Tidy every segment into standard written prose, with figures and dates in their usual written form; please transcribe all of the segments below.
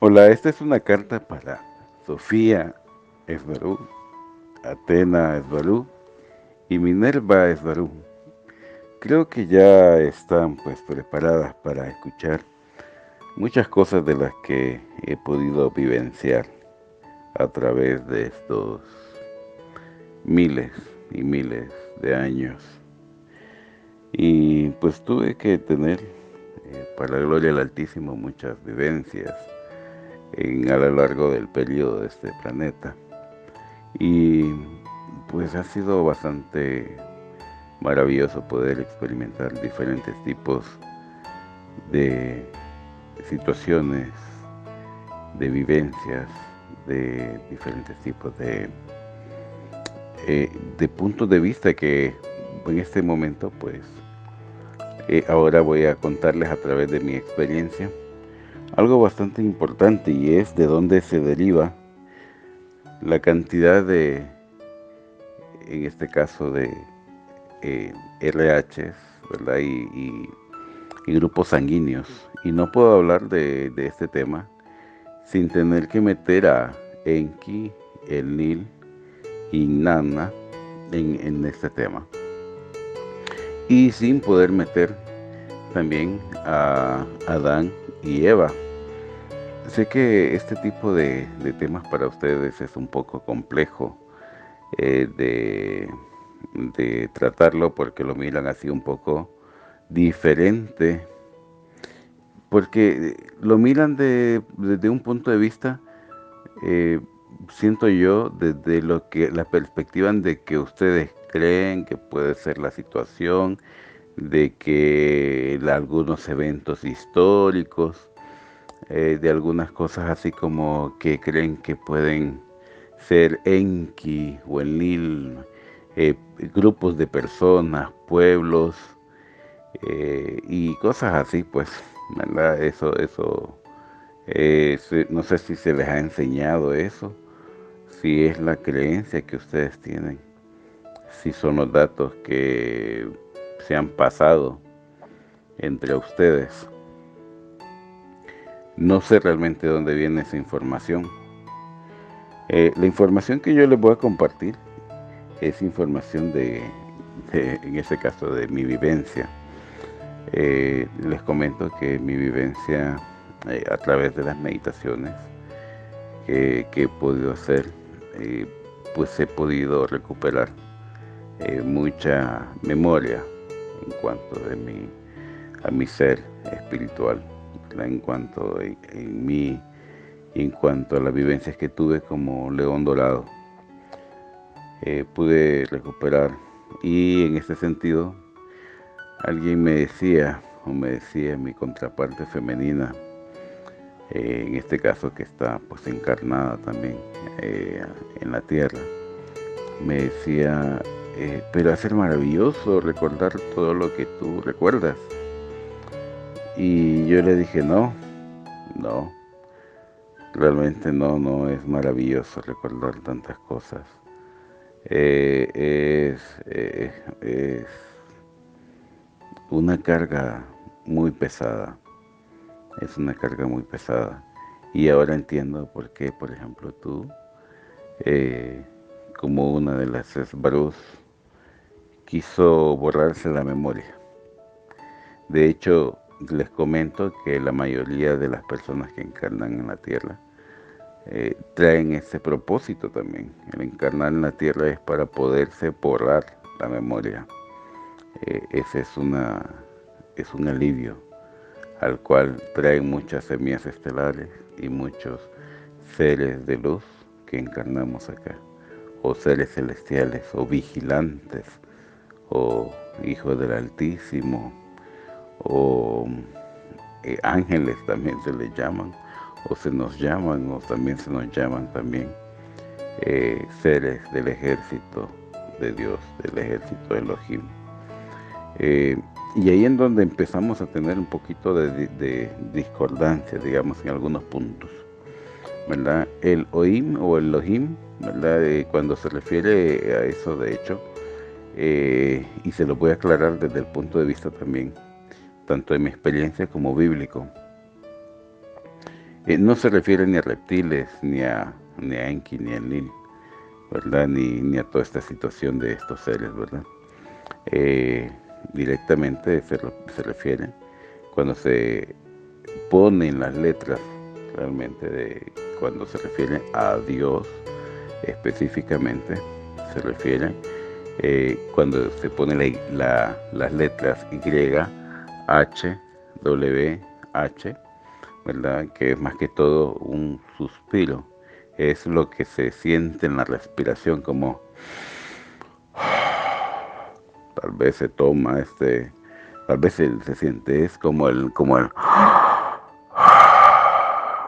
Hola, esta es una carta para Sofía Esbarú, Atena Esbarú y Minerva Esbarú. Creo que ya están pues preparadas para escuchar muchas cosas de las que he podido vivenciar a través de estos miles y miles de años. Y pues tuve que tener, para la gloria del Altísimo, muchas vivencias a lo largo del periodo de este planeta. Y pues ha sido bastante maravilloso poder experimentar diferentes tipos de situaciones, de vivencias, de diferentes tipos de puntos de vista que en este momento pues ahora voy a contarles a través de mi experiencia algo bastante importante, y es de dónde se deriva la cantidad de, en este caso, de RHs, ¿verdad? Y grupos sanguíneos. Y no puedo hablar de este tema sin tener que meter a Enki, Enlil y Nana en este tema. Y sin poder meter también a Adán y Eva. Sé que este tipo de temas para ustedes es un poco complejo, eh, de, de tratarlo, porque lo miran así un poco diferente, porque lo miran desde un punto de vista, eh, siento yo, desde la perspectiva de que ustedes creen que puede ser la situación, de que algunos eventos históricos, de algunas cosas así como que creen que pueden ser Enki o Enlil, grupos de personas, pueblos, y cosas así, pues, ¿verdad? No sé si se les ha enseñado eso, si es la creencia que ustedes tienen, si son los datos que se han pasado entre ustedes. No sé realmente dónde viene esa información. La información que yo les voy a compartir es información en este caso, de mi vivencia. Les comento que mi vivencia, a través de las meditaciones que he podido hacer, eh, pues he podido recuperar mucha memoria en cuanto a mi ser espiritual, ¿verdad? En mí, en cuanto a las vivencias que tuve como león dorado, pude recuperar. Y en ese sentido, alguien me decía, o me decía mi contraparte femenina, en este caso que está pues encarnada también, eh, en la tierra, me decía, pero va a ser maravilloso recordar todo lo que tú recuerdas. Y yo le dije, no, no, realmente no, no es maravilloso recordar tantas cosas. Es una carga muy pesada, es una carga muy pesada. Y ahora entiendo por qué, por ejemplo, tú, eh, como una de las Esbarús, quiso borrarse la memoria. De hecho, les comento que la mayoría de las personas que encarnan en la Tierra traen ese propósito también. El encarnar en la Tierra es para poderse borrar la memoria. Ese es un alivio al cual traen muchas semillas estelares y muchos seres de luz que encarnamos acá, o seres celestiales, o vigilantes, o hijos del Altísimo, o ángeles también se les llaman, o se nos llaman, o también se nos llaman también seres del ejército de Dios, del ejército de Elohim. Eh, y ahí en donde empezamos a tener un poquito de discordancia, digamos, en algunos puntos, ¿verdad? El Oim o el Elohim, ¿verdad? Cuando se refiere a eso, de hecho, y se lo voy a aclarar desde el punto de vista también, tanto de mi experiencia como bíblico. No se refiere ni a reptiles, ni a Enki, ni a Enlil, ¿verdad? Ni a toda esta situación de estos seres, ¿verdad? Directamente se refiere cuando se ponen las letras realmente cuando se refiere a Dios específicamente, se refiere cuando se pone las letras Y, H, W, H, ¿verdad? Que es más que todo un suspiro, es lo que se siente en la respiración, como tal vez se toma tal vez se siente, es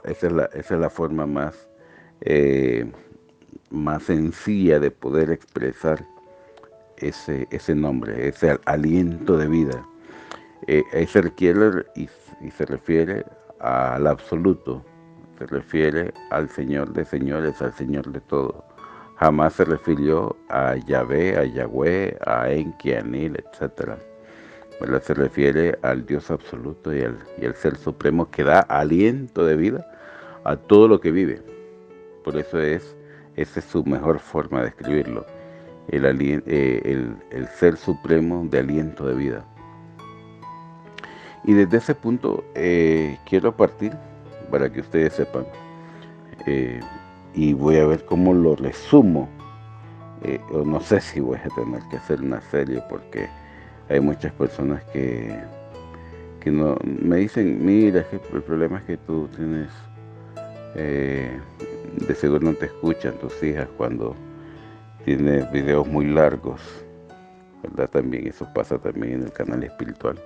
esa es la forma eh, más sencilla de poder expresar ese nombre, ese aliento de vida. Se requiere y se refiere al absoluto, se refiere al Señor de señores, al Señor de todo. Jamás se refirió a Yahvé, a Yahweh, a Enki, a Enlil, etc. ¿Verdad? Se refiere al Dios absoluto y al Ser Supremo que da aliento de vida a todo lo que vive. Por eso esa es su mejor forma de escribirlo. El Ser Supremo de aliento de vida. Y desde ese punto quiero partir para que ustedes sepan, y voy a ver cómo lo resumo, o no sé si voy a tener que hacer una serie, porque hay muchas personas que no me dicen, mira, que el problema es que tú tienes, de seguro no te escuchan tus hijas cuando tienes videos muy largos, ¿verdad? También eso pasa también en el canal espiritual,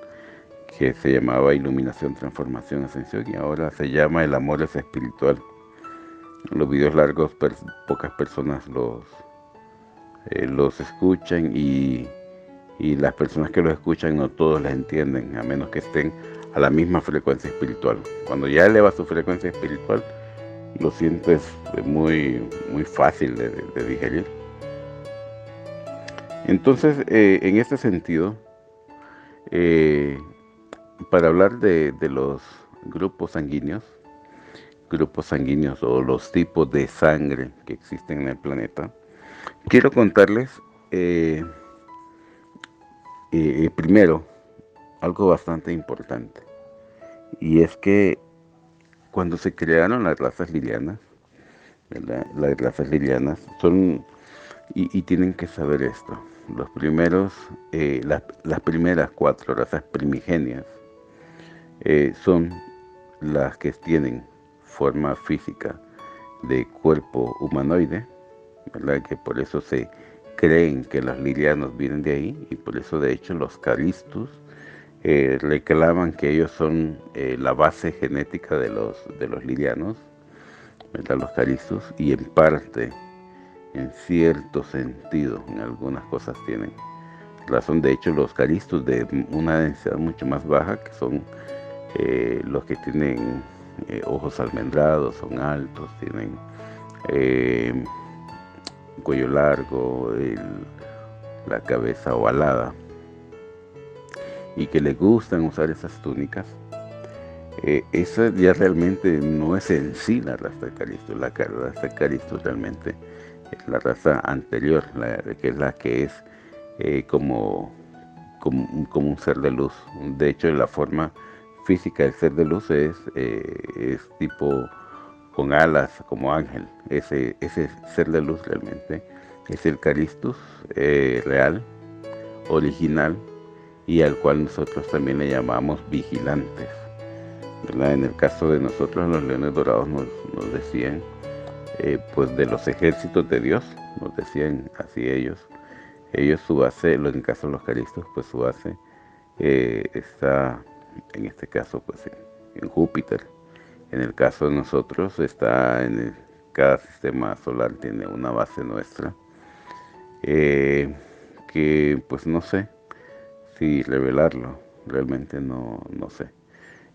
que se llamaba Iluminación, Transformación, Ascensión, y ahora se llama El Amor es Espiritual. Los videos largos pocas personas los escuchan, y las personas que los escuchan no todos las entienden, a menos que estén a la misma frecuencia espiritual. Cuando ya eleva su frecuencia espiritual, lo sientes muy, muy fácil de digerir. Entonces, en este sentido, para hablar de los grupos sanguíneos o los tipos de sangre que existen en el planeta, quiero contarles primero algo bastante importante, y es que cuando se crearon las razas lilianas, ¿verdad? Las razas lilianas son, y tienen que saber esto, las primeras 4 razas primigenias son las que tienen forma física de cuerpo humanoide, ¿verdad? Que por eso se creen que los lilianos vienen de ahí, y por eso de hecho los caristus reclaman que ellos son la base genética de los lilianos, ¿verdad? Los caristus, y en parte, en cierto sentido, en algunas cosas tienen razón. De hecho, los caristus de una densidad mucho más baja, que son los que tienen ojos almendrados, son altos, tienen cuello largo, la cabeza ovalada, y que les gustan usar esas túnicas, esa ya realmente no es en sí la raza de Calisto. La raza de Calisto realmente es la raza anterior, que es la que es como un ser de luz. De hecho, la forma física del ser de luz es tipo con alas, como ángel. Ese ser de luz realmente es el Caristus real, original, y al cual nosotros también le llamamos vigilantes, ¿verdad? En el caso de nosotros, los leones dorados nos decían, pues de los ejércitos de Dios, nos decían así ellos su base, en el caso de los caristos, pues su base está, en este caso, pues en Júpiter. En el caso de nosotros está cada sistema solar tiene una base nuestra, que pues no sé si revelarlo, realmente no sé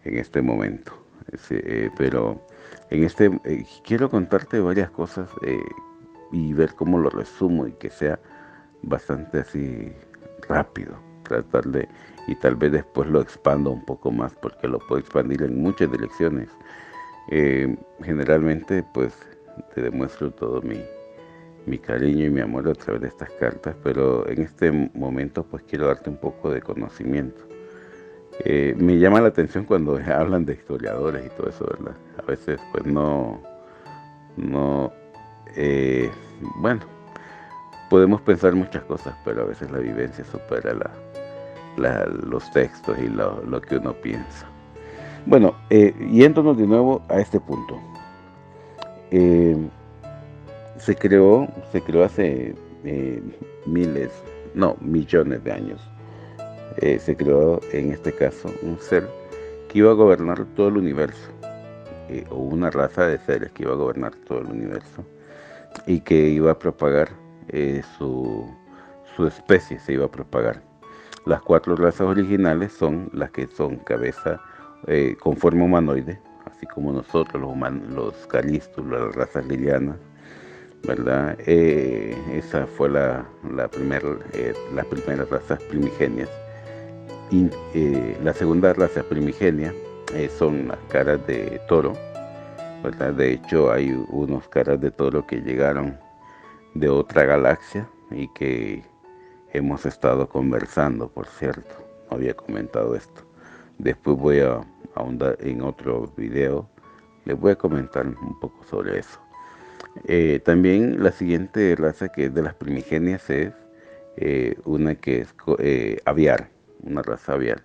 en este momento. Pero quiero contarte varias cosas, y ver cómo lo resumo y que sea bastante así rápido, y tal vez después lo expando un poco más, porque lo puedo expandir en muchas direcciones. Generalmente pues te demuestro todo mi cariño y mi amor a través de estas cartas, pero en este momento pues quiero darte un poco de conocimiento. Me llama la atención cuando hablan de historiadores y todo eso, ¿verdad? A veces pues no, eh, bueno, podemos pensar muchas cosas, pero a veces la vivencia supera los textos y lo que uno piensa. Bueno, yéndonos de nuevo a este punto. Eh, se creó hace miles, no, millones de años. Se creó en este caso un ser que iba a gobernar todo el universo, o una raza de seres que iba a gobernar todo el universo y que iba a propagar su especie, se iba a propagar. Las 4 razas originales son las que son cabeza con forma humanoide, así como nosotros, los Callistus, las razas lilianas, ¿verdad? Esa fue las primeras razas primigenias. Y la segunda raza primigenia son las caras de toro, ¿verdad? De hecho, hay unos caras de toro que llegaron de otra galaxia y que hemos estado conversando, por cierto. No había comentado esto. Después voy a ahondar en otro video. Les voy a comentar un poco sobre eso. También la siguiente raza que es de las primigenias es una que es aviar, una raza aviar,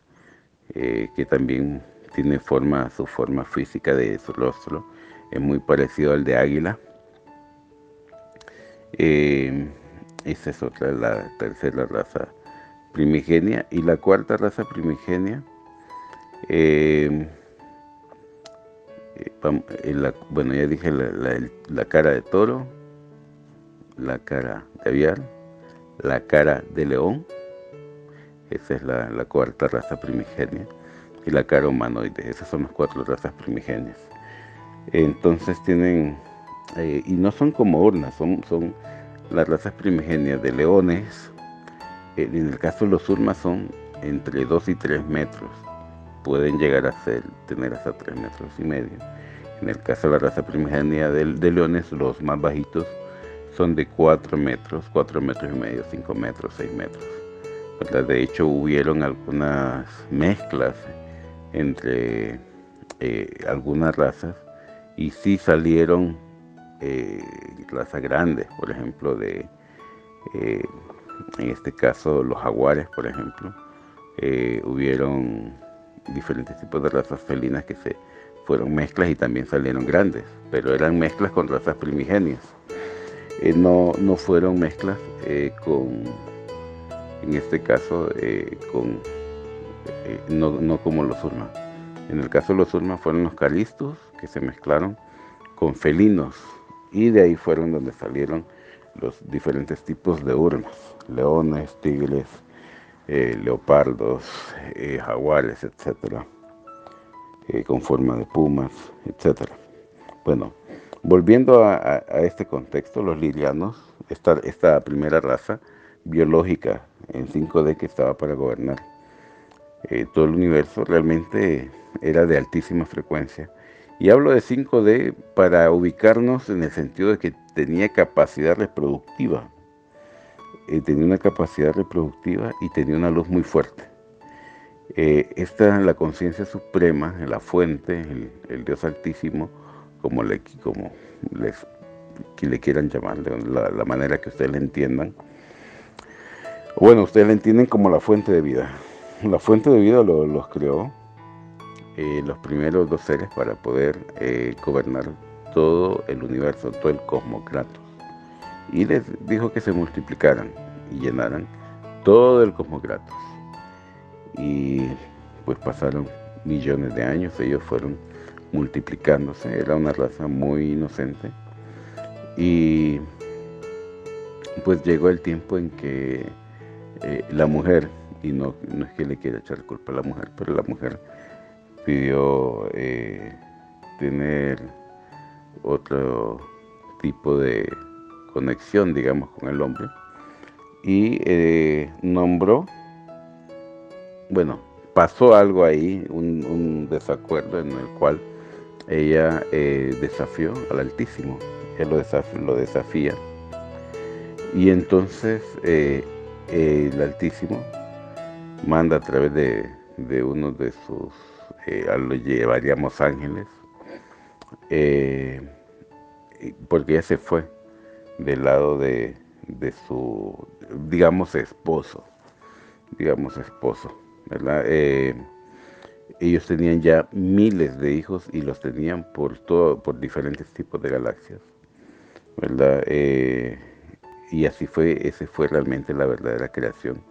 que también tiene su forma física de su rostro, es muy parecido al de águila. Eh, Esa es otra, la tercera raza primigenia. Y la cuarta raza primigenia, eh, bueno, ya dije la cara de toro, la cara de aviar, la cara de león, esa es la cuarta raza primigenia, y la cara humanoide. Esas son las 4 razas primigenias. Entonces tienen, y no son como urnas, son las razas primigenias de leones. En el caso de los urmas son entre 2 y 3 metros, pueden llegar a tener hasta 3 metros y medio. En el caso de la raza primigenia de leones, los más bajitos son de 4 metros, 4 metros y medio, 5 metros, 6 metros, ¿verdad? De hecho, hubieron algunas mezclas entre algunas razas y sí salieron razas grandes, por ejemplo, eh, en este caso los jaguares, por ejemplo. Hubieron diferentes tipos de razas felinas que se fueron mezclas y también salieron grandes, pero eran mezclas con razas primigenias. No fueron mezclas en este caso, no como los Ulma. En el caso de los Ulma fueron los Callistus que se mezclaron con felinos, y de ahí fueron donde salieron los diferentes tipos de urmas: leones, tigres, leopardos, jaguares, etcétera, con forma de pumas, etcétera. Bueno, volviendo a este contexto, los lilianos, esta primera raza biológica en 5D que estaba para gobernar todo el universo, realmente era de altísima frecuencia. Y hablo de 5D para ubicarnos en el sentido de que tenía capacidad reproductiva. Tenía una capacidad reproductiva y tenía una luz muy fuerte. Esta es la conciencia suprema, la fuente, el Dios Altísimo, como les, que le quieran llamar, de la manera que ustedes le entiendan. Bueno, ustedes le entienden como la fuente de vida. La fuente de vida los creó los primeros 2 seres para poder gobernar todo el universo, todo el cosmos, Kratos. Y les dijo que se multiplicaran y llenaran todo el cosmos Kratos. Y pues pasaron millones de años, ellos fueron multiplicándose. Era una raza muy inocente. Y pues llegó el tiempo en que la mujer, y no es que le quiera echar culpa a la mujer, pero la mujer pidió tener otro tipo de conexión, digamos, con el hombre, y nombró, bueno, pasó algo ahí, un desacuerdo en el cual ella desafió al Altísimo, ella lo desafía, y entonces el Altísimo manda a través de uno de sus, lo llevaríamos ángeles, eh, porque ella se fue del lado de su, digamos esposo, ¿verdad? Ellos tenían ya miles de hijos y los tenían por diferentes tipos de galaxias, ¿verdad? Y así fue, ese fue realmente la verdadera creación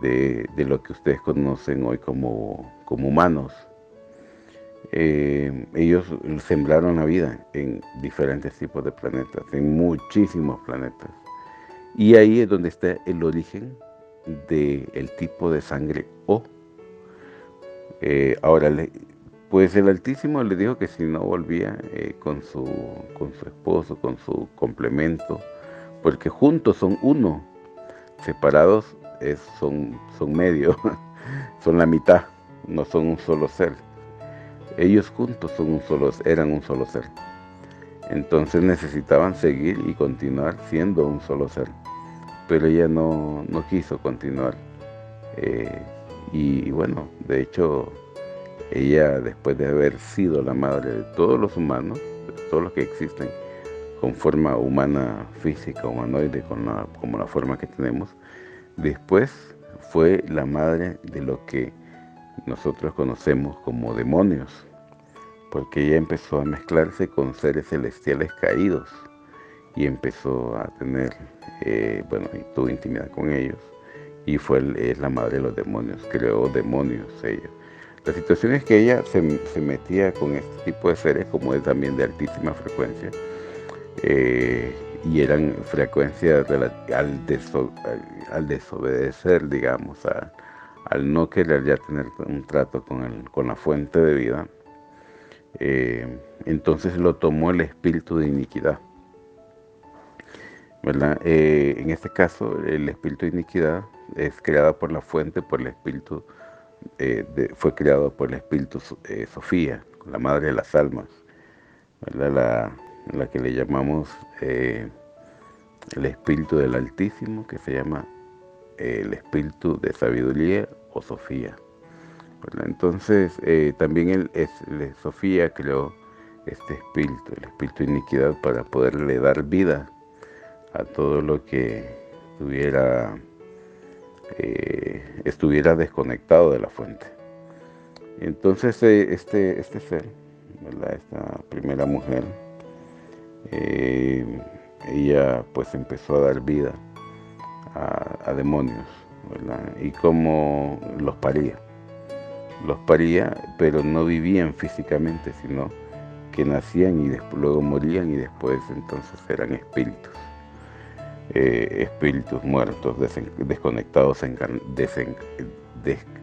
de lo que ustedes conocen hoy como humanos. Ellos sembraron la vida en diferentes tipos de planetas, en muchísimos planetas. Y ahí es donde está el origen del tipo de sangre O. Ahora, pues el Altísimo le dijo que si no volvía con su esposo, con su complemento, porque juntos son uno, separados son medio, son la mitad, no son un solo ser. Ellos juntos eran un solo ser. Entonces necesitaban seguir y continuar siendo un solo ser. Pero ella no quiso continuar. Eh, y bueno, de hecho, ella, después de haber sido la madre de todos los humanos, de todos los que existen, con forma humana, física, humanoide, como la forma que tenemos, después fue la madre de lo que nosotros conocemos como demonios, porque ella empezó a mezclarse con seres celestiales caídos y empezó a tener, bueno, y tuvo intimidad con ellos, y es la madre de los demonios, creó demonios ella. La situación es que ella se metía con este tipo de seres, como es también de altísima frecuencia, y eran frecuencias al desobedecer, digamos, al no querer ya tener un trato con la fuente de vida. Entonces lo tomó el espíritu de iniquidad, ¿verdad? En este caso, el espíritu de iniquidad es creado por la fuente, por el espíritu, fue creado por el espíritu Sofía, la madre de las almas, ¿verdad? La que le llamamos el espíritu del Altísimo, que se llama el espíritu de sabiduría o Sofía, ¿verdad? Entonces, también Sofía creó este espíritu, el espíritu de iniquidad, para poderle dar vida a todo lo que estuviera desconectado de la fuente. Entonces, este ser, ¿verdad? Esta primera mujer, ella pues empezó a dar vida a demonios, ¿verdad? Y como los paría, pero no vivían físicamente, sino que nacían y luego morían, y después entonces eran espíritus. Espíritus muertos, desconectados,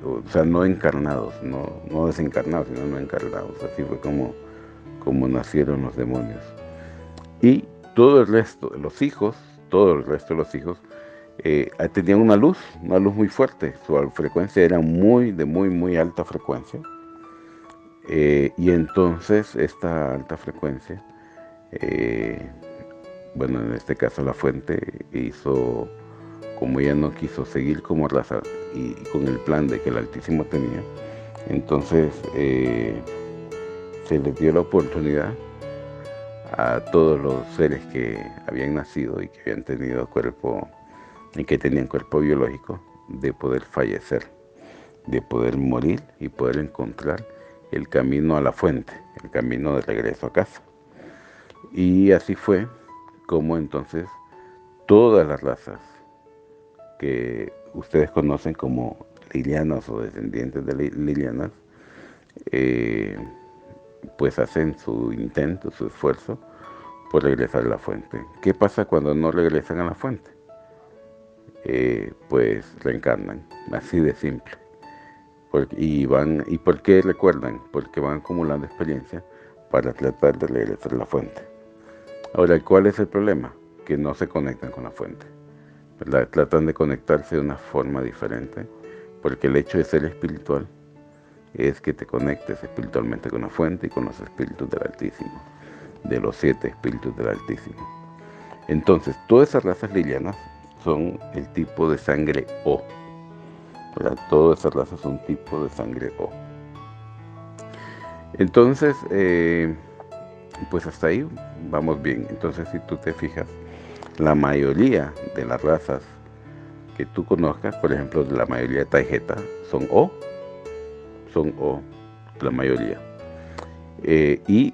o sea, no encarnados, no desencarnados, sino no encarnados. Así fue como nacieron los demonios. Y todo el resto de los hijos, tenían una luz muy fuerte. Su frecuencia era de muy alta frecuencia. Y entonces esta alta frecuencia, bueno, en este caso la fuente hizo, como ella no quiso seguir como raza y con el plan de que el Altísimo tenía, entonces se les dio la oportunidad a todos los seres que habían nacido y que habían tenido cuerpo y que tenían cuerpo biológico, de poder fallecer, de poder morir y poder encontrar el camino a la fuente, el camino de regreso a casa. Y así fue como entonces todas las razas que ustedes conocen como lilianas o descendientes de lilianas, pues hacen su intento, su esfuerzo por regresar a la fuente. ¿Qué pasa cuando no regresan a la fuente? Pues reencarnan, así de simple. ¿Y por qué recuerdan? Porque van acumulando experiencia para tratar de regresar a la fuente. Ahora, ¿cuál es el problema? Que no se conectan con la fuente, ¿verdad? Tratan de conectarse de una forma diferente, porque el hecho de ser espiritual es que te conectes espiritualmente con la fuente y con los espíritus del Altísimo, de los 7 espíritus del Altísimo. Entonces, todas esas razas lilianas son el tipo de sangre O, ¿verdad? Todas esas razas son tipo de sangre O. Entonces, pues hasta ahí vamos bien. Entonces, si tú te fijas, la mayoría de las razas que tú conozcas, por ejemplo, la mayoría de Taijeta, son O, la mayoría. Y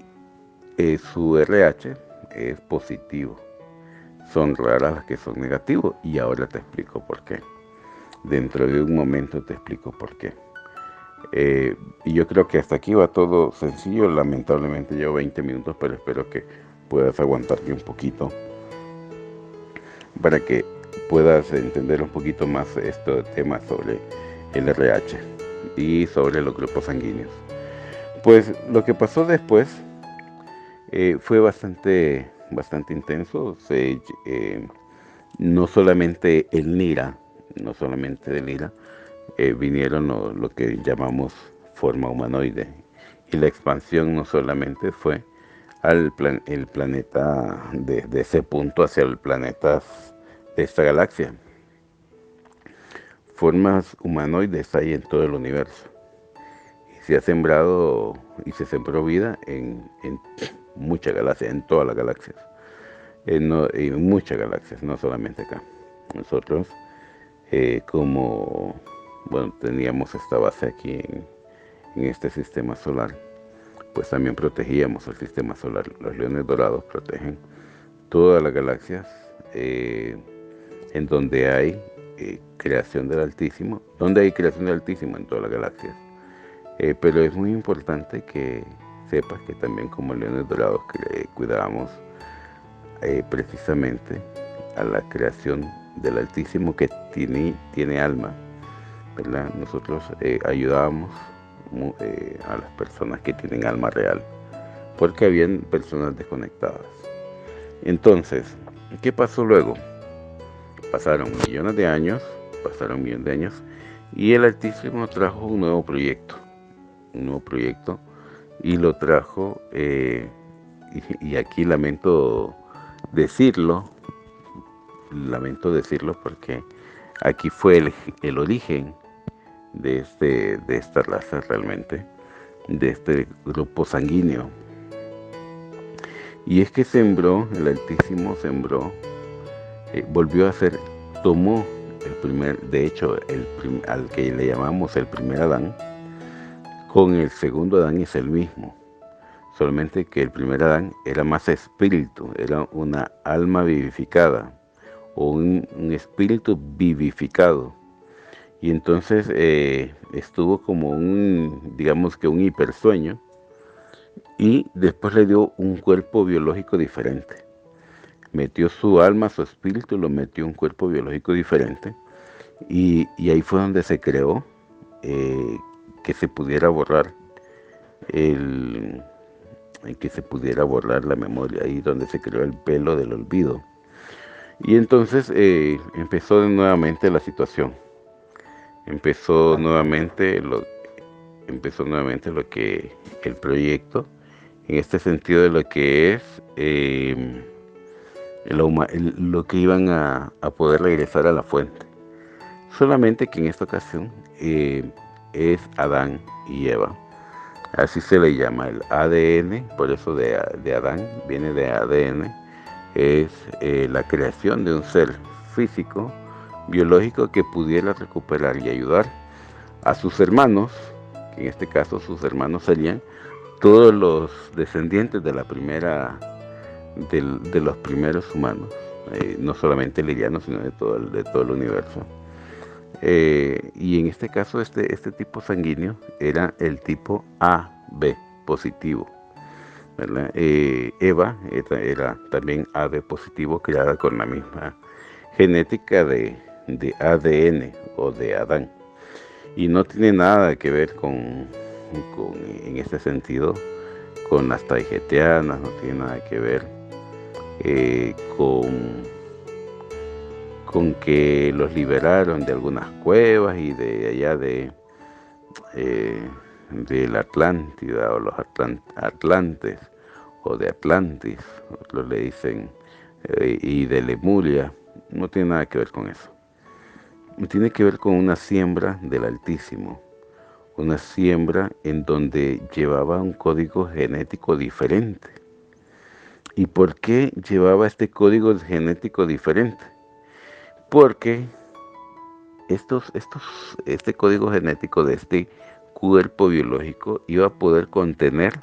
su RH es positivo. Son raras las que son negativos, y ahora te explico por qué. Dentro de un momento te explico por qué. Y yo creo que hasta aquí va todo sencillo. Lamentablemente llevo 20 minutos, pero espero que puedas aguantarte un poquito para que puedas entender un poquito más este tema sobre el RH y sobre los grupos sanguíneos. Pues lo que pasó después fue bastante intenso. No solamente el NIRA, vinieron lo que llamamos forma humanoide, y la expansión no solamente fue el planeta de ese punto hacia el planeta de esta galaxia. Formas humanoides hay en todo el universo, y se ha sembrado y se sembró vida en muchas galaxias, en todas las galaxias, en muchas galaxias, no solamente acá. Nosotros como teníamos esta base aquí en este sistema solar, pues también protegíamos el sistema solar. Los leones dorados protegen todas las galaxias en donde hay creación del Altísimo. Donde hay creación del Altísimo en todas las galaxias. Pero es muy importante que sepas que también como leones dorados cuidábamos precisamente a la creación del Altísimo, que tiene alma, ¿verdad? Nosotros ayudábamos a las personas que tienen alma real, porque habían personas desconectadas. Entonces, ¿qué pasó luego? Pasaron millones de años, y el Altísimo trajo un nuevo proyecto, y lo trajo, y aquí lamento decirlo porque aquí fue el origen de esta raza realmente, de este grupo sanguíneo. Y es que el Altísimo sembró, volvió a hacer, tomó al que le llamamos el primer Adán, con el segundo Adán es el mismo, solamente que el primer Adán era más espíritu, era una alma vivificada, o un espíritu vivificado. Y entonces estuvo como digamos que un hipersueño, y después le dio un cuerpo biológico diferente. Metió su alma, su espíritu, lo metió en un cuerpo biológico diferente, y ahí fue donde se creó que se pudiera borrar la memoria, ahí donde se creó el velo del olvido. Y entonces empezó nuevamente la situación. Empezó nuevamente lo que el proyecto, en este sentido de lo que es lo que iban a poder regresar a la fuente. Solamente que en esta ocasión es Adán y Eva. Así se le llama el ADN, por eso de Adán, viene de ADN. Es la creación de un ser físico, biológico, que pudiera recuperar y ayudar a sus hermanos, que en este caso sus hermanos serían todos los descendientes de los primeros humanos, no solamente lirianos, sino de todo el universo. Y en este caso este tipo sanguíneo era el tipo AB positivo, ¿verdad? Eva era también AB positivo, creada con la misma genética de ADN o de Adán, y no tiene nada que ver en este sentido con las taijetianas, no tiene nada que ver con que los liberaron de algunas cuevas y de allá de la Atlántida o los Atlantes o de Atlantis, otros le dicen, y de Lemuria, no tiene nada que ver con eso. Tiene que ver con una siembra del Altísimo, una siembra en donde llevaba un código genético diferente. ¿Y por qué llevaba este código genético diferente? Porque este código genético de este cuerpo biológico iba a poder contener,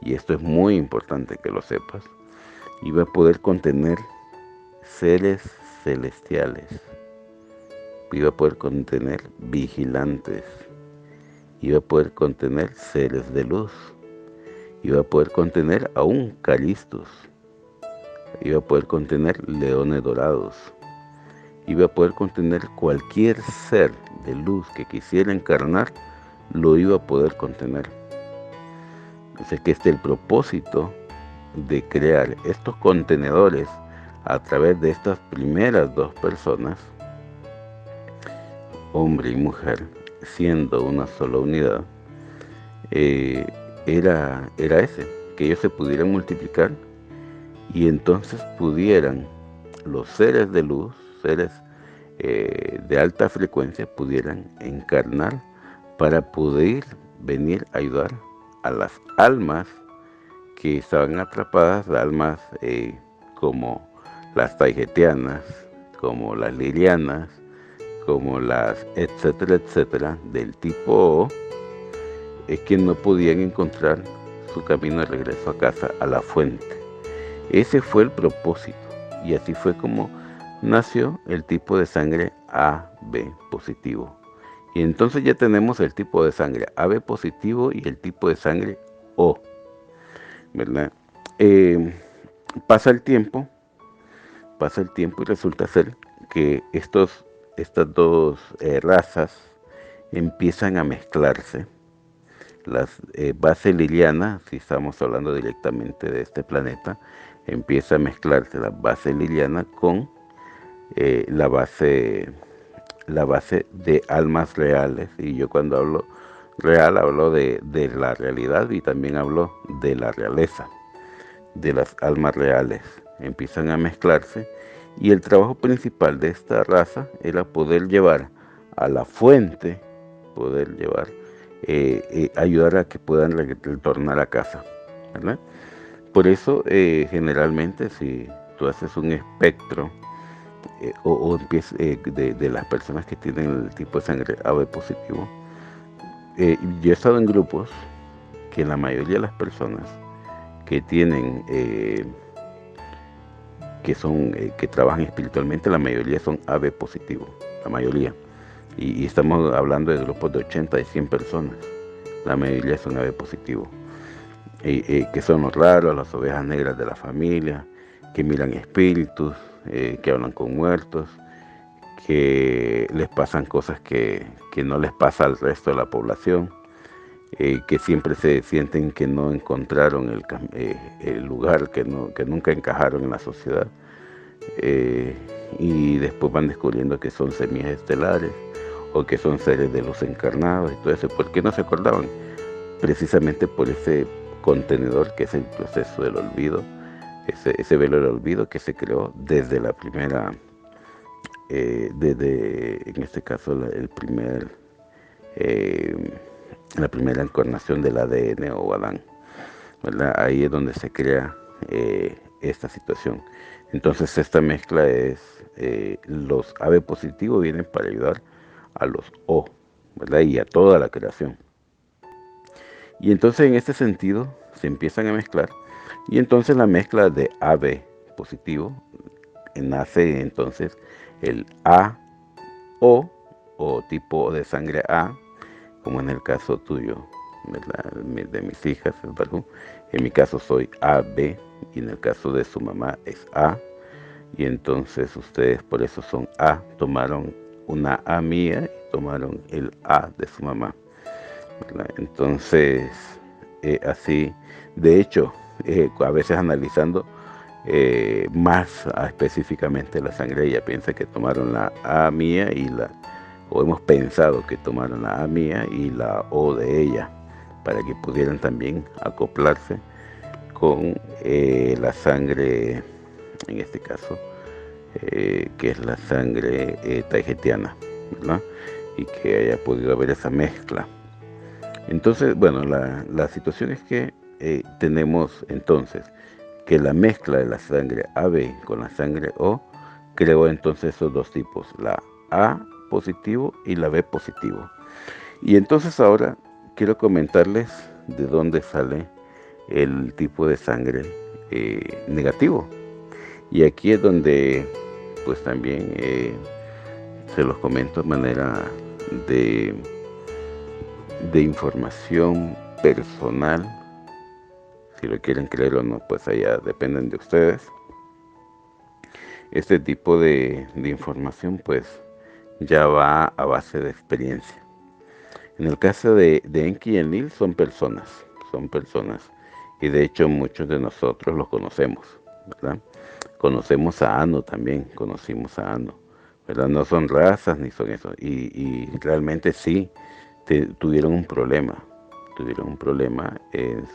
y esto es muy importante que lo sepas, iba a poder contener seres celestiales, iba a poder contener vigilantes, iba a poder contener seres de luz, iba a poder contener aún calistos, iba a poder contener leones dorados, iba a poder contener cualquier ser de luz que quisiera encarnar, lo iba a poder contener. O sea que el propósito de crear estos contenedores a través de estas primeras dos personas, hombre y mujer, siendo una sola unidad, era ese, que ellos se pudieran multiplicar y entonces pudieran los seres de luz, seres de alta frecuencia, pudieran encarnar para poder venir a ayudar a las almas que estaban atrapadas, almas como las taigetianas, como las lirianas, como las etcétera, etcétera, del tipo O, es que no podían encontrar su camino de regreso a casa, a la fuente. Ese fue el propósito, y así fue como nació el tipo de sangre AB positivo. Y entonces ya tenemos el tipo de sangre AB positivo y el tipo de sangre O, ¿verdad? Pasa el tiempo y resulta ser que estas dos razas empiezan a mezclarse. Las base liliana, si estamos hablando directamente de este planeta, empieza a mezclarse la base liliana con la base de almas reales. Y yo cuando hablo real hablo de la realidad y también hablo de la realeza, de las almas reales. Empiezan a mezclarse y el trabajo principal de esta raza era poder llevar a la fuente, ayudar a que puedan retornar a casa, ¿verdad? Por eso generalmente si tú haces un espectro de las personas que tienen el tipo de sangre AB positivo, yo he estado en grupos que la mayoría de las personas que tienen que trabajan espiritualmente, la mayoría son AB positivo, la mayoría. Y estamos hablando de grupos de 80 y 100 personas, la mayoría son AB positivo. Que son los raros, las ovejas negras de la familia, que miran espíritus, que hablan con muertos, que les pasan cosas que no les pasa al resto de la población, que siempre se sienten que no encontraron el lugar, que nunca encajaron en la sociedad, y después van descubriendo que son semillas estelares o que son seres de luz encarnados y todo eso. ¿Por qué no se acordaban? Precisamente por ese contenedor que es el proceso del olvido, ese velo del olvido que se creó desde la primera, en este caso la primera encarnación del ADN o Adán, ¿verdad? Ahí es donde se crea esta situación. Entonces esta mezcla es, los AB positivos vienen para ayudar a los O, ¿verdad? Y a toda la creación. Y entonces en este sentido se empiezan a mezclar, y entonces la mezcla de AB positivo nace entonces el AO o tipo de sangre A, como en el caso tuyo, ¿verdad? De mis hijas, ¿verdad? En mi caso soy AB y en el caso de su mamá es A, y entonces ustedes por eso son A, tomaron una A mía y tomaron el A de su mamá, ¿verdad? Entonces así, de hecho, a veces analizando específicamente la sangre, ella piensa que tomaron la A mía o hemos pensado que tomaron la A mía y la O de ella, para que pudieran también acoplarse con la sangre, en este caso, que es la sangre taijetiana, ¿verdad? Y que haya podido haber esa mezcla. Entonces, bueno, la situación es que tenemos entonces que la mezcla de la sangre AB con la sangre O creó entonces esos dos tipos, la A positivo y la B positivo. Y entonces ahora quiero comentarles de dónde sale el tipo de sangre negativo. Y aquí es donde pues también se los comento de manera de, de información personal. Si lo quieren creer o no, pues allá dependen de ustedes. Este tipo de información pues ya va a base de experiencia. En el caso de Enki y Enlil son personas, y de hecho muchos de nosotros los conocemos, ¿verdad? Conocemos a Anu también, conocimos a Anu, ¿verdad? No son razas ni son eso, y realmente sí tuvieron un problema en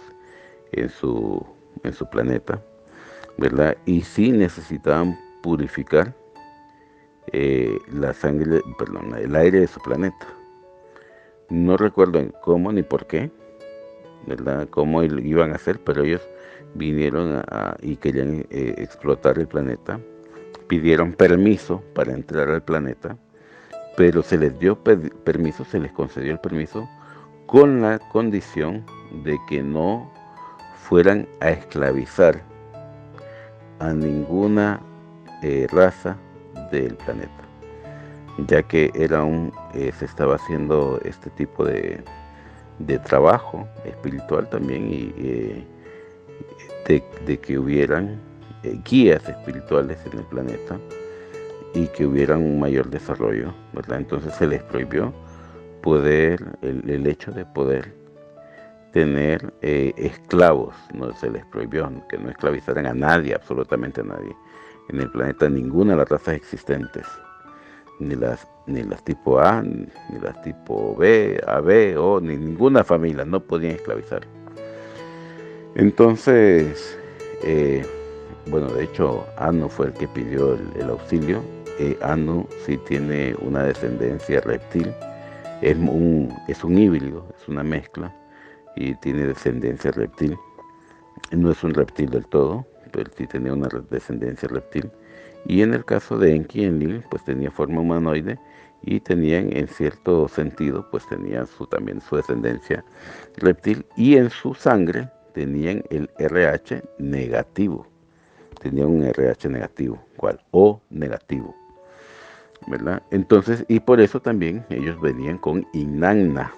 su, en su planeta, ¿verdad? Y sí necesitaban purificar la sangre, perdón, el aire de su planeta. No recuerdo cómo ni por qué, ¿verdad? Cómo iban a hacer, pero ellos vinieron y querían explotar el planeta. Pidieron permiso para entrar al planeta, pero se les dio permiso, se les concedió el permiso con la condición de que no fueran a esclavizar a ninguna raza del planeta, ya que era se estaba haciendo este tipo de trabajo espiritual también, y de que hubieran guías espirituales en el planeta y que hubieran un mayor desarrollo, ¿verdad? Entonces se les prohibió el hecho de poder tener esclavos, no se les prohibió que no esclavizaran a nadie, absolutamente a nadie, en el planeta, ninguna de las razas existentes, ni las tipo A, ni las tipo B, AB, O, ni ninguna familia, no podían esclavizar. Entonces, bueno, de hecho, Anu fue el que pidió el auxilio. Anu sí tiene una descendencia reptil, es un híbrido, es una mezcla, y tiene descendencia reptil. No es un reptil del todo, pero sí tenía una descendencia reptil. Y en el caso de Enki y Enlil, pues tenía forma humanoide y tenían, en cierto sentido, pues tenían también su descendencia reptil, y en su sangre tenían el RH negativo. Tenían un RH negativo, ¿cuál? O negativo, ¿verdad? Entonces, y por eso también ellos venían con Inanna.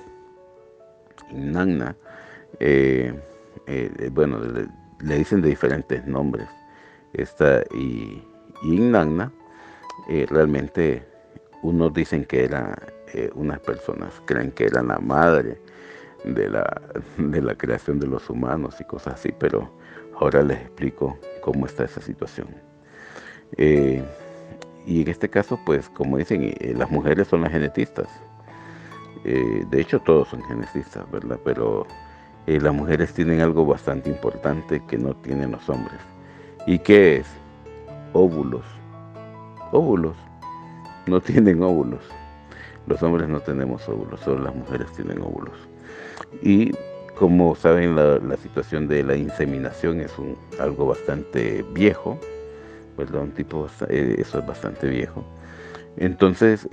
Inanna, bueno, le dicen de diferentes nombres. Esta y Inanna, realmente unos dicen que era, unas personas creen que era la madre de la creación de los humanos y cosas así, pero ahora les explico cómo está esa situación. Y en este caso, pues como dicen, las mujeres son las genetistas. De hecho, todos son genetistas, ¿verdad? Pero las mujeres tienen algo bastante importante que no tienen los hombres. ¿Y qué es? Óvulos. Óvulos. No tienen óvulos. Los hombres no tenemos óvulos, solo las mujeres tienen óvulos. Y como saben, la situación de la inseminación es algo bastante viejo, ¿verdad? Eso es bastante viejo. Entonces,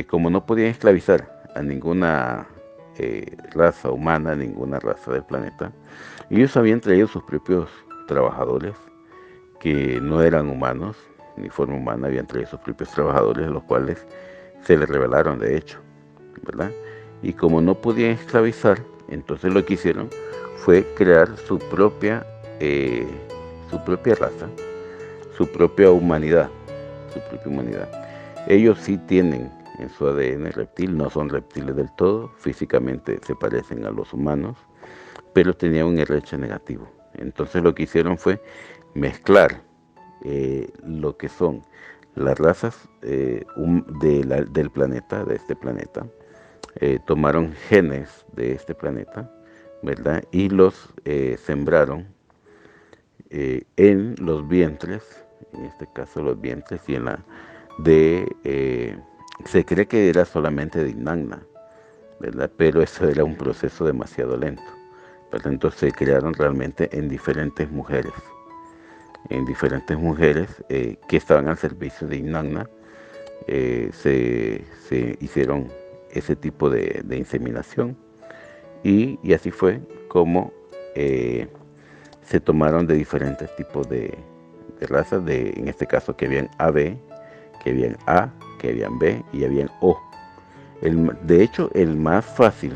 como no podían esclavizar a ninguna raza humana, ninguna raza del planeta, ellos habían traído sus propios trabajadores, que no eran humanos, ni forma humana, habían traído sus propios trabajadores, los cuales se les rebelaron, de hecho, ¿verdad? Y como no podían esclavizar, entonces lo que hicieron fue crear su propia raza, su propia humanidad, Ellos sí tienen en su ADN reptil, no son reptiles del todo, físicamente se parecen a los humanos, pero tenían un RH negativo. Entonces lo que hicieron fue mezclar lo que son las razas del planeta, de este planeta, tomaron genes de este planeta, ¿verdad? Y los sembraron en los vientres, en este caso los vientres, y en la se cree que era solamente de Inanna, ¿verdad? Pero eso era un proceso demasiado lento, ¿verdad? Entonces se crearon realmente en diferentes mujeres que estaban al servicio de Inanna. Se hicieron ese tipo de inseminación, y así fue como se tomaron de diferentes tipos de razas, en este caso que habían AB, que habían A, que habían B y habían O. De hecho, el más fácil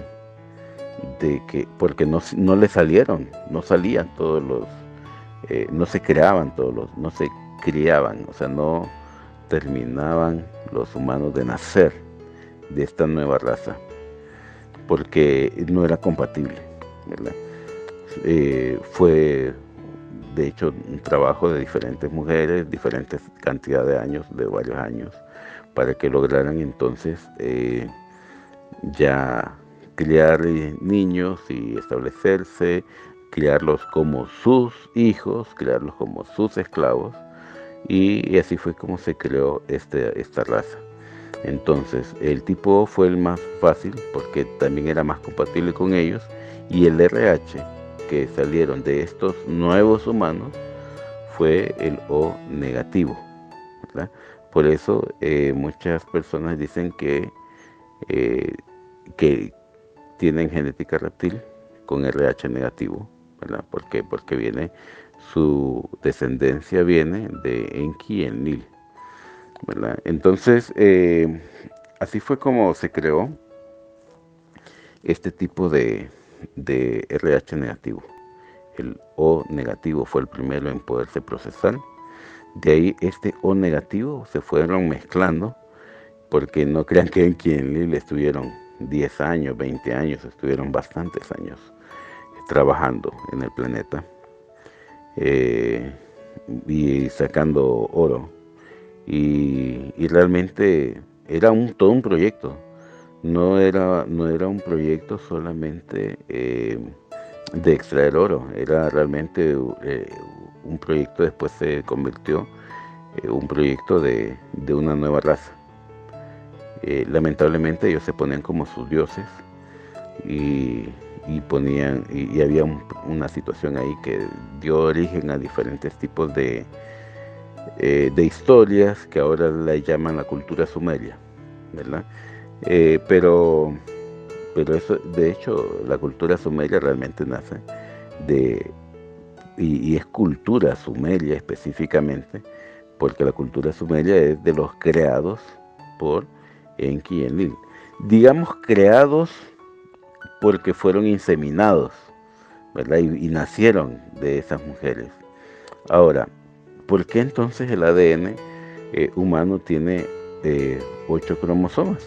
porque no le salieron, no salían todos los, no se creaban todos los, no se criaban, o sea, no terminaban los humanos de nacer de esta nueva raza, porque no era compatible, ¿verdad? Fue de hecho un trabajo de diferentes mujeres, diferentes cantidad de años, de varios años, para que lograran entonces ya criar niños y establecerse, criarlos como sus hijos, criarlos como sus esclavos, y así fue como se creó esta raza. Entonces el tipo O fue el más fácil porque también era más compatible con ellos, y el RH que salieron de estos nuevos humanos fue el O negativo, ¿verdad? Por eso muchas personas dicen que tienen genética reptil con RH negativo, ¿verdad? ¿Por qué? Porque su descendencia viene de Enki y Enlil, ¿verdad? Entonces, así fue como se creó este tipo de RH negativo. El O negativo fue el primero en poderse procesar. De ahí este O negativo se fueron mezclando, porque no crean que en Enlil estuvieron 10 años, 20 años, estuvieron bastantes años trabajando en el planeta y sacando oro. Y realmente era todo un proyecto. No era un proyecto solamente de extraer oro, era realmente un proyecto, después se convirtió un proyecto de una nueva raza. Lamentablemente ellos se ponían como sus dioses y ponían y había una situación ahí que dio origen a diferentes tipos de historias que ahora la llaman la cultura sumeria, ¿verdad? Pero eso, de hecho, la cultura sumeria realmente nace y es cultura sumeria específicamente, porque la cultura sumeria es de los creados por Enki y Enlil. Digamos creados porque fueron inseminados, ¿verdad? Y nacieron de esas mujeres. Ahora, ¿por qué entonces el ADN humano tiene 8 cromosomas?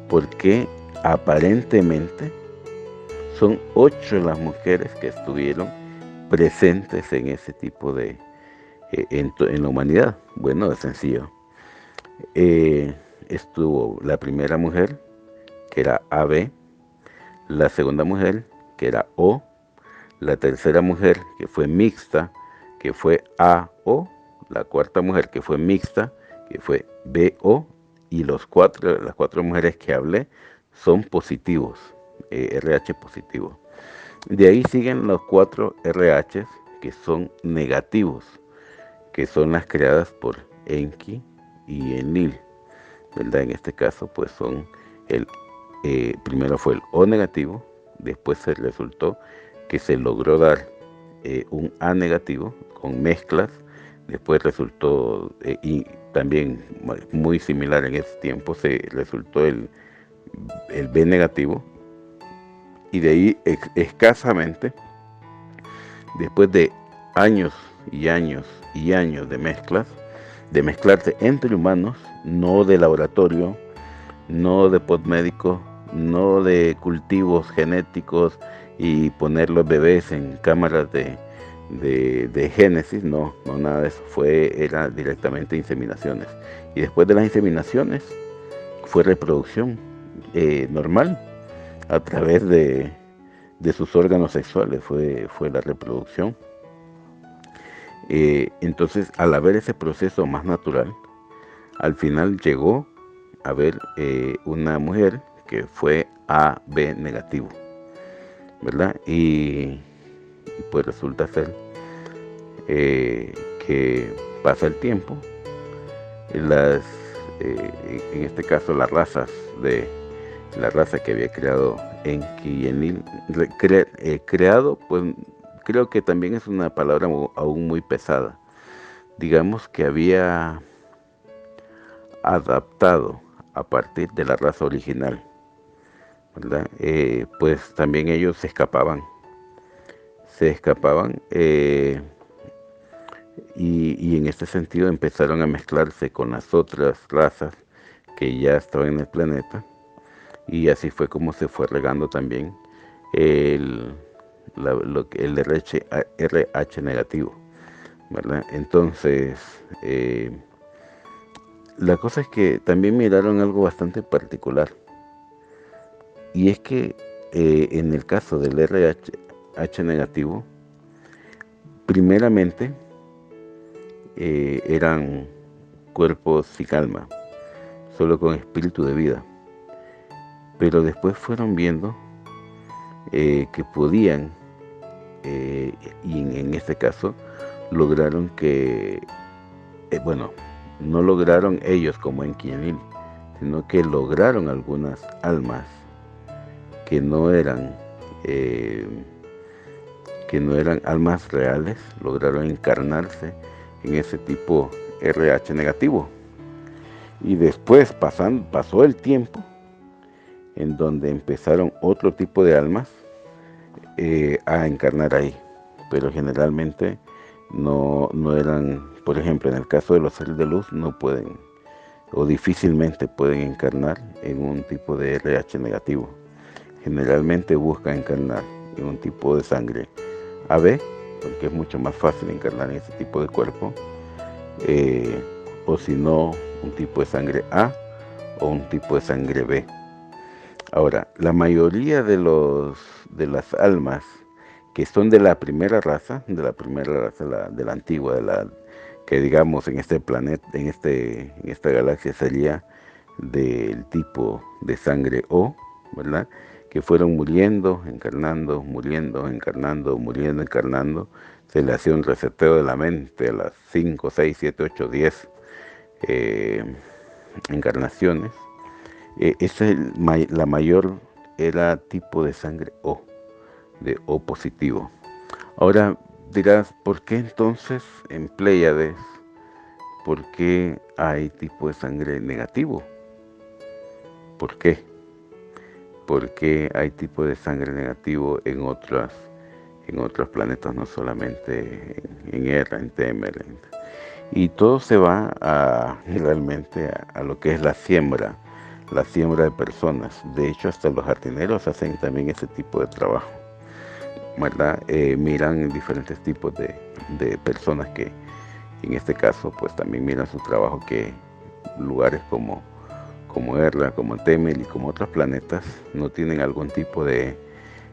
Porque aparentemente son 8 las mujeres que estuvieron presentes en ese tipo en la humanidad. Bueno, es sencillo. Estuvo la primera mujer, que era AB, la segunda mujer, que era O, la tercera mujer, que fue mixta, que fue AO, la cuarta mujer, que fue mixta, que fue BO, y las 4 mujeres que hablé son positivos, RH positivo. De ahí siguen los 4 RH que son negativos, que son las creadas por Enki y Enlil, ¿verdad? En este caso, pues son primero fue el O negativo, después se resultó que se logró dar un A negativo con mezclas, después resultó, y también muy similar en ese tiempo, se resultó el B negativo, y de ahí escasamente, después de años y años y años de mezclarse entre humanos, no de laboratorio, no de podmédico, no de cultivos genéticos y poner los bebés en cámaras de génesis, no, no nada de eso, era directamente inseminaciones. Y después de las inseminaciones fue reproducción normal a través de sus órganos sexuales, fue la reproducción. Entonces, al haber ese proceso más natural, al final llegó a haber una mujer que fue AB negativo, ¿verdad? Y pues resulta ser que pasa el tiempo, las, en este caso la raza que había creado Enki y Enlil, creado, pues creo que también es una palabra aún muy pesada. Digamos que había adaptado a partir de la raza original, ¿verdad? Pues también ellos se escapaban y en este sentido empezaron a mezclarse con las otras razas que ya estaban en el planeta, y así fue como se fue regando también el, el RH negativo, ¿verdad? Entonces, la cosa es que también miraron algo bastante particular, y es que en el caso del RH negativo, primeramente eran cuerpos sin alma, solo con espíritu de vida, pero después fueron viendo que podían, y en este caso lograron que, bueno, no lograron ellos como en Quienil, sino que lograron algunas almas que no eran eh, almas reales, lograron encarnarse en ese tipo RH negativo. Y después pasó el tiempo en donde empezaron otro tipo de almas a encarnar ahí, pero generalmente no eran, por ejemplo, en el caso de los seres de luz, no pueden o difícilmente pueden encarnar en un tipo de RH negativo. Generalmente buscan encarnar en un tipo de sangre AB, porque es mucho más fácil encarnar en ese tipo de cuerpo, o si no, un tipo de sangre A o un tipo de sangre B. Ahora, la mayoría de las almas que son de la primera raza, de la antigua, que digamos en este planeta, en esta galaxia sería del tipo de sangre O, ¿verdad? Que fueron muriendo, encarnando, muriendo, encarnando, muriendo, encarnando. Se le hacía un reseteo de la mente a las 5, 6, 7, 8, 10 encarnaciones. La mayor era tipo de sangre O, de O positivo. Ahora dirás, ¿por qué entonces en Pléyades, por qué hay tipo de sangre negativo? ¿Por qué? ¿Por qué hay tipo de sangre negativo en otros planetas, no solamente en Erra, en Temer? Y todo se va realmente a lo que es la siembra de personas. De hecho, hasta los jardineros hacen también ese tipo de trabajo, ¿verdad? Miran diferentes tipos de personas que, en este caso, pues también miran su trabajo, que lugares como Erla, como Temel y como otros planetas no tienen algún tipo de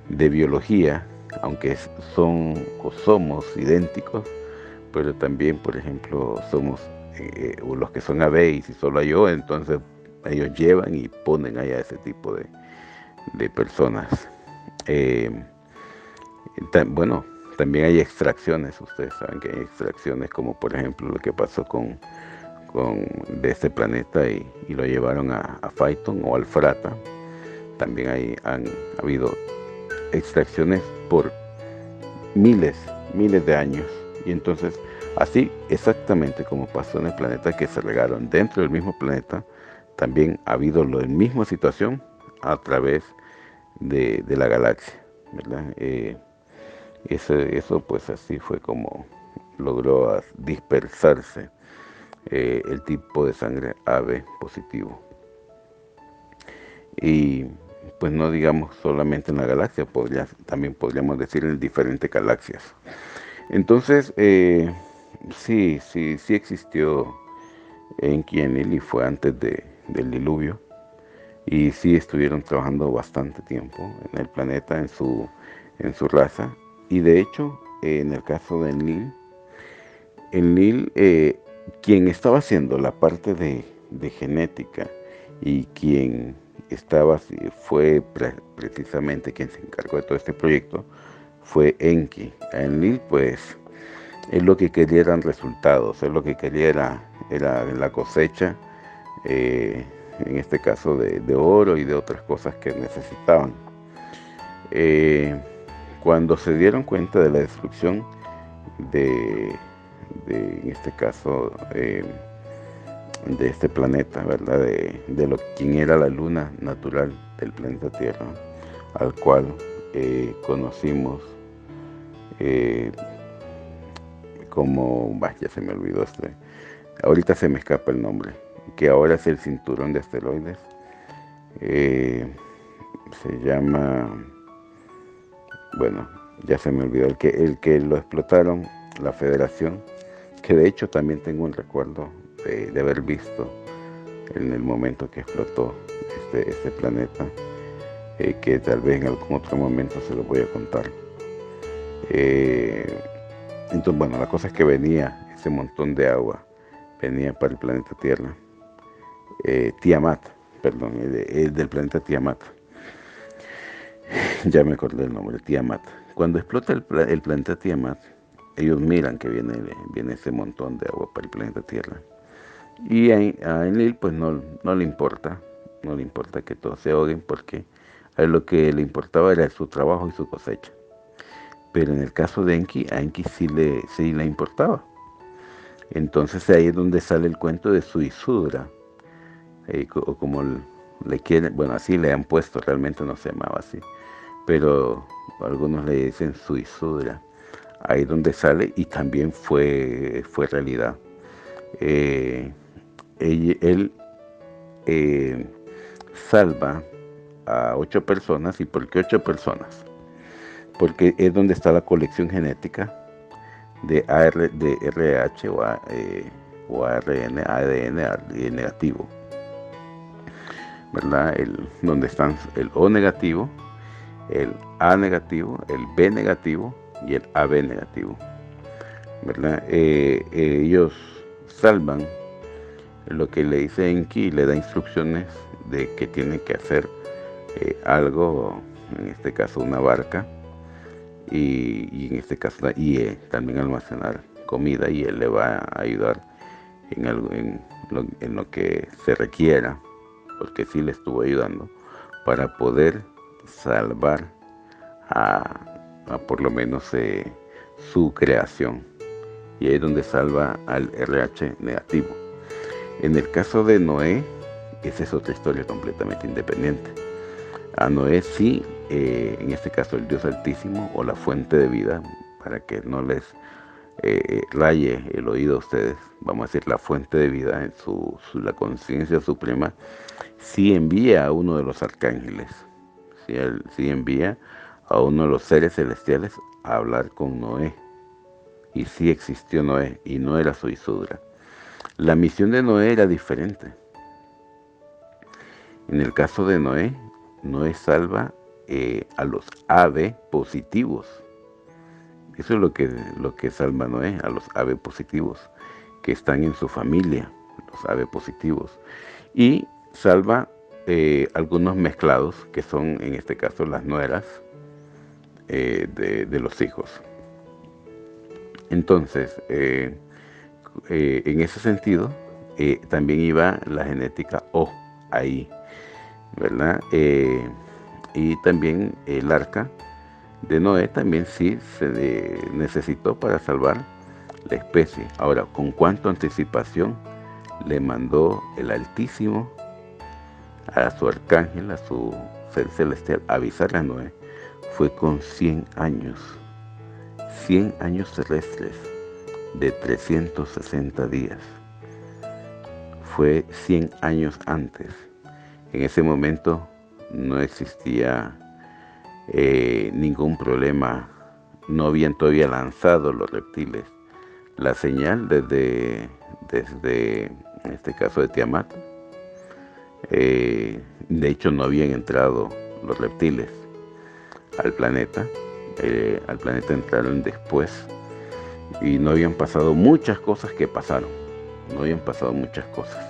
biología, aunque son o somos idénticos, pero también, por ejemplo, somos los que son AB, y si solo hay O, entonces ellos llevan y ponen allá ese tipo de personas. Eh, bueno, también hay extracciones, ustedes saben que hay extracciones, como por ejemplo lo que pasó de este planeta y lo llevaron a Phaeton o al Frata. También han habido extracciones por miles de años, y entonces así exactamente como pasó en el planeta, que se regaron dentro del mismo planeta, también ha habido la misma situación a través de la galaxia, ¿verdad? Eso pues así fue como logró dispersarse el tipo de sangre AB positivo. Y pues no digamos solamente en la galaxia, también podríamos decir en diferentes galaxias. Entonces, sí existió Enki y Enlil y fue antes del diluvio. Y sí estuvieron trabajando bastante tiempo en el planeta, en su raza. Y de hecho, en el caso de Enlil, quien estaba haciendo la parte de genética y quien fue precisamente quien se encargó de todo este proyecto, fue Enki. A Enlil, pues, él lo que quería eran resultados, él lo que quería era la cosecha, en este caso de oro y de otras cosas que necesitaban. Eh, Cuando se dieron cuenta de la destrucción de, en este caso, de este planeta, ¿verdad? Quién era la luna natural del planeta Tierra, al cual conocimos eh, como, ya se me olvidó ahorita se me escapa el nombre, que ahora es el cinturón de asteroides. eh, Se llama, bueno, ya se me olvidó, el que lo explotaron, la Federación, que de hecho también tengo un recuerdo de haber visto en el momento que explotó este planeta, que tal vez en algún otro momento se lo voy a contar. Eh, entonces, bueno, la cosa es que venía ese montón de agua, venía para el planeta Tierra, Tiamat, perdón, el del planeta Tiamat. Ya me acordé el nombre, Tiamat. Cuando explota el planeta Tiamat, ellos miran que viene ese montón de agua para el planeta Tierra. Y a Enlil pues no le importa, no le importa que todos se ahoguen, porque a él lo que le importaba era su trabajo y su cosecha. Pero en el caso de Enki, a Enki sí le importaba. Entonces ahí es donde sale el cuento de Suisudra, o como le quieren, bueno, así le han puesto, realmente no se llamaba así, pero algunos le dicen Suisudra. Ahí es donde sale y también fue realidad. Eh, él eh, salva a 8 personas. ¿Y por qué 8 personas? Porque es donde está la colección genética de RH o ARN, ADN negativo, ¿verdad? Donde están el O negativo, el A negativo, el B negativo y el AB negativo, ¿verdad? Ellos salvan lo que le dice Enki, le da instrucciones de que tiene que hacer algo, en este caso una barca, y en este caso también almacenar comida, y él le va a ayudar en lo que se requiera, porque sí le estuvo ayudando para poder salvar a por lo menos su creación. Y ahí es donde salva al RH negativo. En el caso de Noé, esa es otra historia completamente independiente. A Noé sí, en este caso el Dios Altísimo o la fuente de vida, para que no les raye el oído a ustedes, vamos a decir la fuente de vida en la conciencia suprema, sí envía a uno de los arcángeles, sí envía a uno de los seres celestiales a hablar con Noé. Y sí existió Noé, y no era Zoisudra. La misión de Noé era diferente. En el caso de Noé, Noé salva a los AB positivos. Eso es lo que salva Noé, a los AB positivos, que están en su familia, los AB positivos. Y salva algunos mezclados, que son en este caso las nueras de los hijos. Entonces, en ese sentido, también iba la genética O ahí, ¿verdad? Y también el arca de Noé también sí se necesitó para salvar la especie. Ahora, ¿con cuánta anticipación le mandó el Altísimo a su arcángel, a su ser celestial, avisarle a Noé? Fue con 100 años, 100 años terrestres de 360 días. Fue 100 años antes. En ese momento no existía ningún problema no habían todavía lanzado los reptiles la señal desde en este caso de Tiamat. De hecho, no habían entrado los reptiles al planeta. Al planeta entraron después y no habían pasado muchas cosas que pasaron. No habían pasado muchas cosas,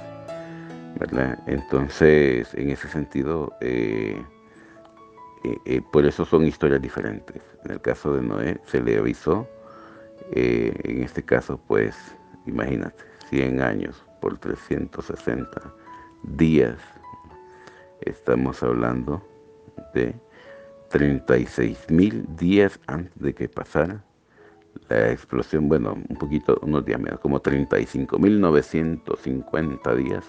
¿verdad? Entonces, en ese sentido, por eso son historias diferentes. En el caso de Noé se le avisó, en este caso, pues, imagínate, 100 años por 360 días. Estamos hablando de 36.000 días antes de que pasara la explosión, bueno, un poquito, unos días menos, como 35.950 días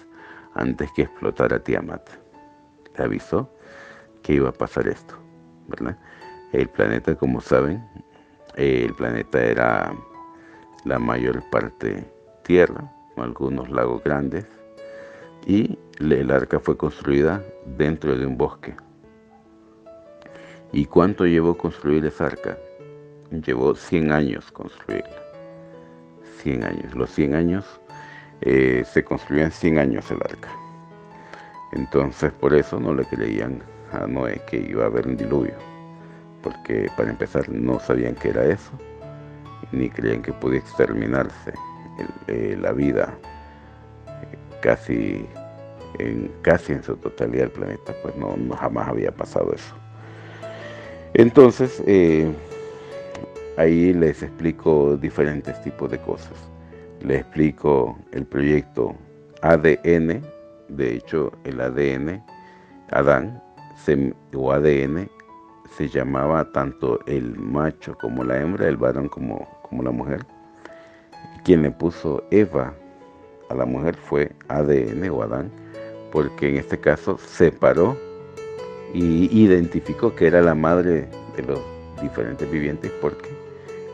antes que explotara Tiamat. Le avisó que iba a pasar esto, ¿verdad? El planeta, como saben, el planeta era la mayor parte tierra, con algunos lagos grandes, y el arca fue construida dentro de un bosque. ¿Y cuánto llevó construir esa arca? Llevó 100 años construirla. 100 años. Los 100 años, se construyó en 100 años el arca. Entonces, por eso no le creían a Noé que iba a haber un diluvio. Porque, para empezar, no sabían qué era eso, ni creían que podía exterminarse la vida casi en su totalidad del planeta. Pues no jamás había pasado eso. Entonces, ahí les explico diferentes tipos de cosas. Les explico el proyecto ADN. De hecho, el ADN, Adán, o ADN, se llamaba tanto el macho como la hembra, el varón como la mujer. Quien le puso Eva a la mujer fue ADN o Adán, porque en este caso separó y identificó que era la madre de los diferentes vivientes, porque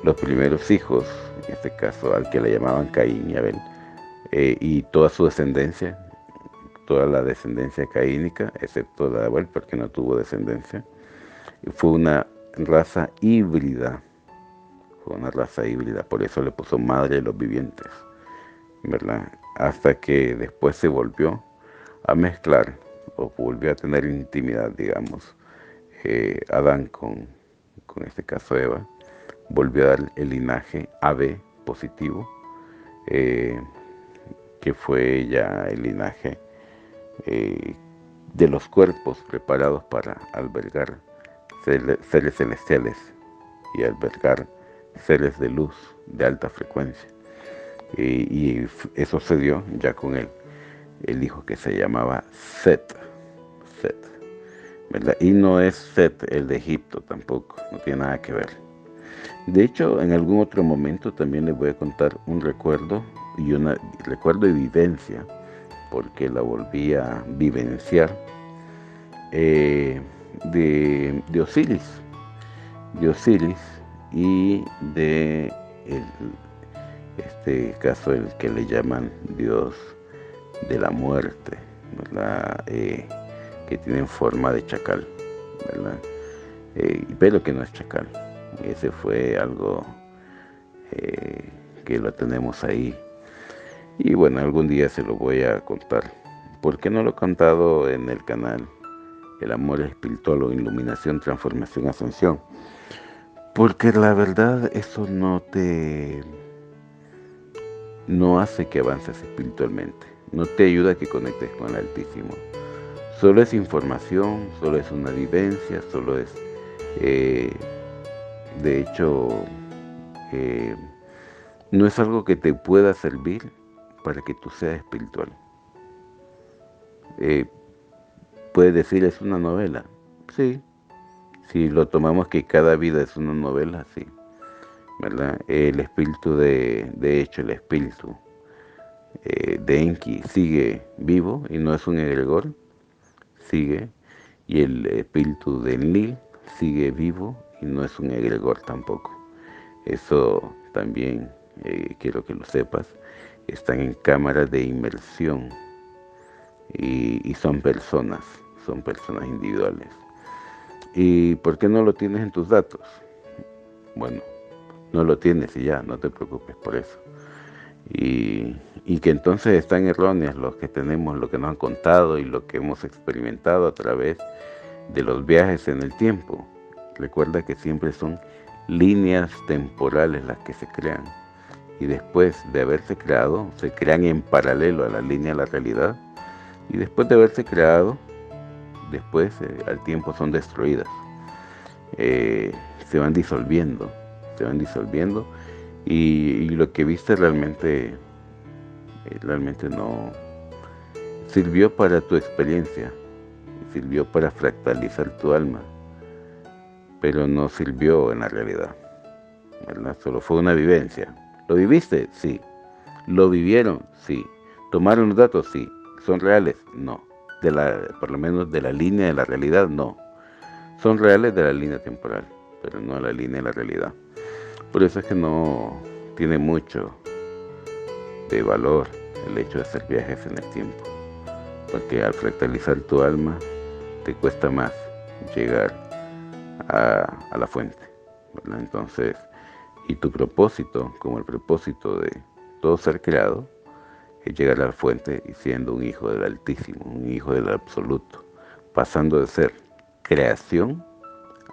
los primeros hijos, en este caso al que le llamaban Caín y Abel, y toda su descendencia, toda la descendencia caínica, excepto la de Abel, porque no tuvo descendencia, fue una raza híbrida. Fue una raza híbrida, por eso le puso madre de los vivientes, ¿verdad? Hasta que después se volvió a mezclar, o volvió a tener intimidad, digamos, Adán con este caso Eva, volvió a dar el linaje AB positivo, que fue ya el linaje de los cuerpos preparados para albergar seres celestiales y albergar seres de luz de alta frecuencia. Y eso se dio ya con el hijo que se llamaba Set, ¿verdad? Y no es Set el de Egipto tampoco, no tiene nada que ver. De hecho, en algún otro momento también les voy a contar un recuerdo y vivencia, porque la volví a vivenciar, de Osiris, y de este caso el que le llaman Dios de la muerte, ¿verdad? Que tiene forma de chacal, ¿verdad? Pero que no es chacal. Ese fue algo que lo tenemos ahí. Y bueno, algún día se lo voy a contar. ¿Por qué no lo he contado en el canal El Amor Espiritual o Iluminación, Transformación, Ascensión? Porque la verdad eso no hace que avances espiritualmente. No te ayuda a que conectes con el Altísimo. Solo es información, solo es una vivencia, solo es, de hecho, no es algo que te pueda servir para que tú seas espiritual. Puedes decir, es una novela. Sí. Si lo tomamos que cada vida es una novela, sí, ¿verdad? El espíritu de hecho, el espíritu de Enki sigue vivo y no es un egregor, sigue. Y el espíritu de Enlil sigue vivo y no es un egregor tampoco. Eso también quiero que lo sepas. Están en cámaras de inmersión y son personas individuales. ¿Y por qué no lo tienes en tus datos? Bueno, no lo tienes y ya, no te preocupes por eso. Y que entonces están erróneas los que tenemos, lo que nos han contado y lo que hemos experimentado a través de los viajes en el tiempo. Recuerda que siempre son líneas temporales las que se crean. Y después de haberse creado, se crean en paralelo a la línea de la realidad. Y después de haberse creado, después al tiempo son destruidas. Se van disolviendo, se van disolviendo. Y lo que viste realmente no sirvió para tu experiencia, sirvió para fractalizar tu alma, pero no sirvió en la realidad, ¿verdad? Solo fue una vivencia. ¿Lo viviste? Sí. ¿Lo vivieron? Sí. ¿Tomaron los datos? Sí. ¿Son reales? No. Por lo menos de la línea de la realidad, no. Son reales de la línea temporal, pero no de la línea de la realidad. Por eso es que no tiene mucho de valor el hecho de hacer viajes en el tiempo, porque al fractalizar tu alma te cuesta más llegar a la fuente, ¿verdad? Entonces, y tu propósito, como el propósito de todo ser creado, es llegar a la fuente y siendo un hijo del Altísimo, un hijo del Absoluto, pasando de ser creación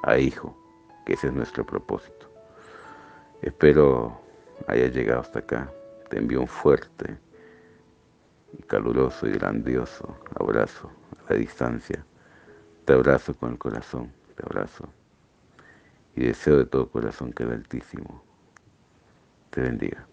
a hijo, que ese es nuestro propósito. Espero hayas llegado hasta acá. Te envío un fuerte y caluroso y grandioso abrazo a la distancia. Te abrazo con el corazón, te abrazo. Y deseo de todo corazón que el Altísimo te bendiga.